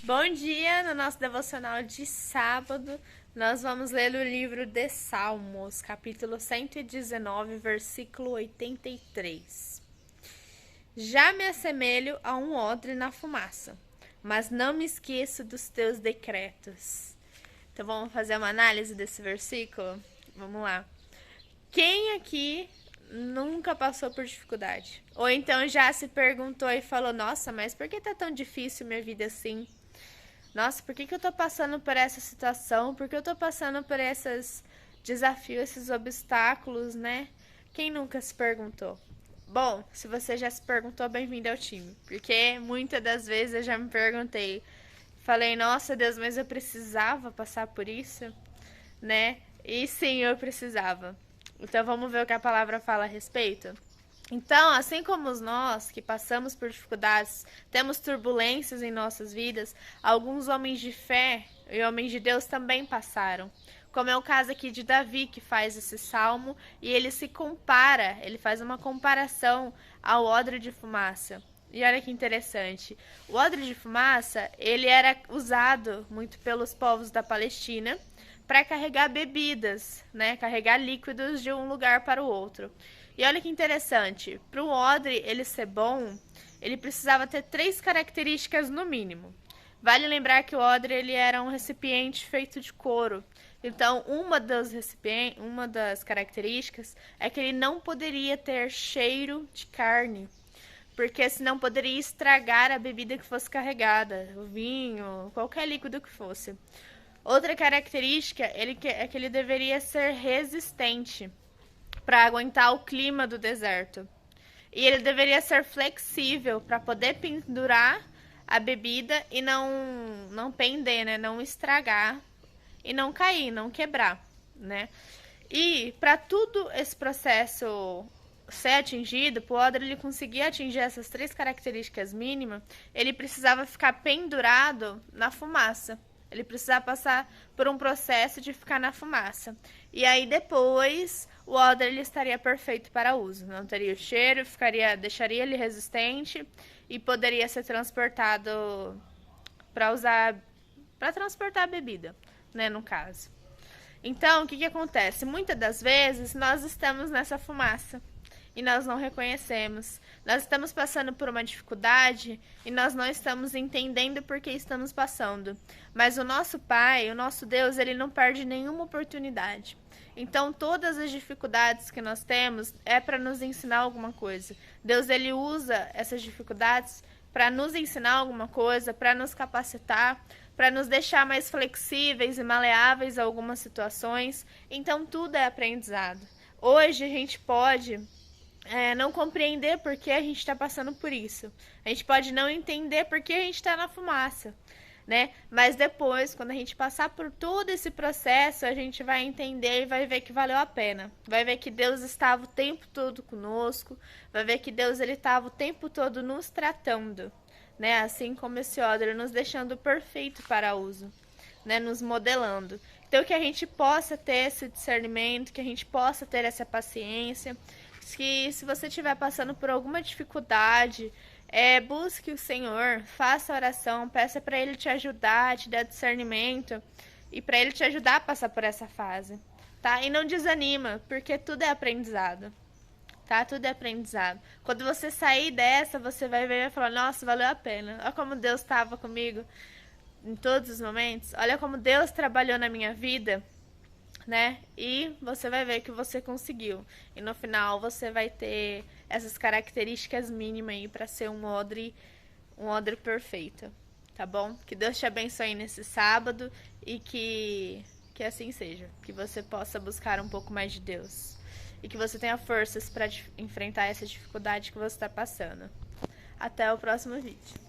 Bom dia! No nosso devocional de sábado, nós vamos ler o livro de Salmos, capítulo 119, versículo 83. Já me assemelho a um odre na fumaça, mas não me esqueço dos teus decretos. Então vamos fazer uma análise desse versículo? Vamos lá. Quem aqui nunca passou por dificuldade? Ou então já se perguntou e falou: nossa, mas por que tá tão difícil minha vida assim? Nossa, por que eu tô passando por essa situação? Por que eu tô passando por esses desafios, esses obstáculos, né? Quem nunca se perguntou? Bom, se você já se perguntou, bem-vindo ao time. Porque muitas das vezes eu já me perguntei. Falei, nossa Deus, mas eu precisava passar por isso, né? E sim, eu precisava. Então vamos ver o que a palavra fala a respeito? Então, assim como nós que passamos por dificuldades, temos turbulências em nossas vidas, alguns homens de fé e homens de Deus também passaram. Como é o caso aqui de Davi, que faz esse salmo, e ele se compara, ele faz uma comparação ao odre de fumaça. E olha que interessante, o odre de fumaça, ele era usado muito pelos povos da Palestina para carregar bebidas, né? Carregar líquidos de um lugar para o outro. E olha que interessante, para o odre ele ser bom, ele precisava ter 3 características no mínimo. Vale lembrar que o odre ele era um recipiente feito de couro. Então, uma das características é que ele não poderia ter cheiro de carne, porque senão poderia estragar a bebida que fosse carregada, o vinho, qualquer líquido que fosse. Outra característica é que ele deveria ser resistente para aguentar o clima do deserto. E ele deveria ser flexível para poder pendurar a bebida e não pender, né? Não estragar e não cair, não quebrar, né? E para tudo esse processo ser atingido, para o odre ele conseguir atingir essas 3 características mínimas, ele precisava ficar pendurado na fumaça. Ele precisava passar por um processo de ficar na fumaça. E aí depois o odre ele estaria perfeito para uso. Não teria o cheiro, deixaria ele resistente e poderia ser transportado para transportar a bebida, né, no caso. Então, o que acontece? Muitas das vezes nós estamos nessa fumaça e nós não reconhecemos. Nós estamos passando por uma dificuldade e nós não estamos entendendo por que estamos passando. Mas o nosso Pai, o nosso Deus, ele não perde nenhuma oportunidade. Então, todas as dificuldades que nós temos é para nos ensinar alguma coisa. Deus, ele usa essas dificuldades para nos ensinar alguma coisa, para nos capacitar, para nos deixar mais flexíveis e maleáveis a algumas situações. Então, tudo é aprendizado. Hoje, a gente pode não compreender por que a gente está passando por isso. A gente pode não entender por que a gente está na fumaça, né? Mas depois, quando a gente passar por todo esse processo, a gente vai entender e vai ver que valeu a pena. Vai ver que Deus estava o tempo todo conosco, vai ver que Deus ele estava o tempo todo nos tratando, né? Assim como esse odre, nos deixando perfeito para uso, né? Nos modelando. Então, que a gente possa ter esse discernimento, que a gente possa ter essa paciência, que se você estiver passando por alguma dificuldade, busque o Senhor, faça oração, peça para Ele te ajudar, te dar discernimento e para Ele te ajudar a passar por essa fase, tá? E não desanima, porque tudo é aprendizado, tá? Tudo é aprendizado. Quando você sair dessa, você vai ver e vai falar, nossa, valeu a pena. Olha como Deus estava comigo em todos os momentos. Olha como Deus trabalhou na minha vida, né? E você vai ver que você conseguiu. E no final você vai ter essas características mínimas aí para ser um odre perfeito, tá bom? Que Deus te abençoe nesse sábado e que assim seja, que você possa buscar um pouco mais de Deus e que você tenha forças para enfrentar essa dificuldade que você está passando. Até o próximo vídeo.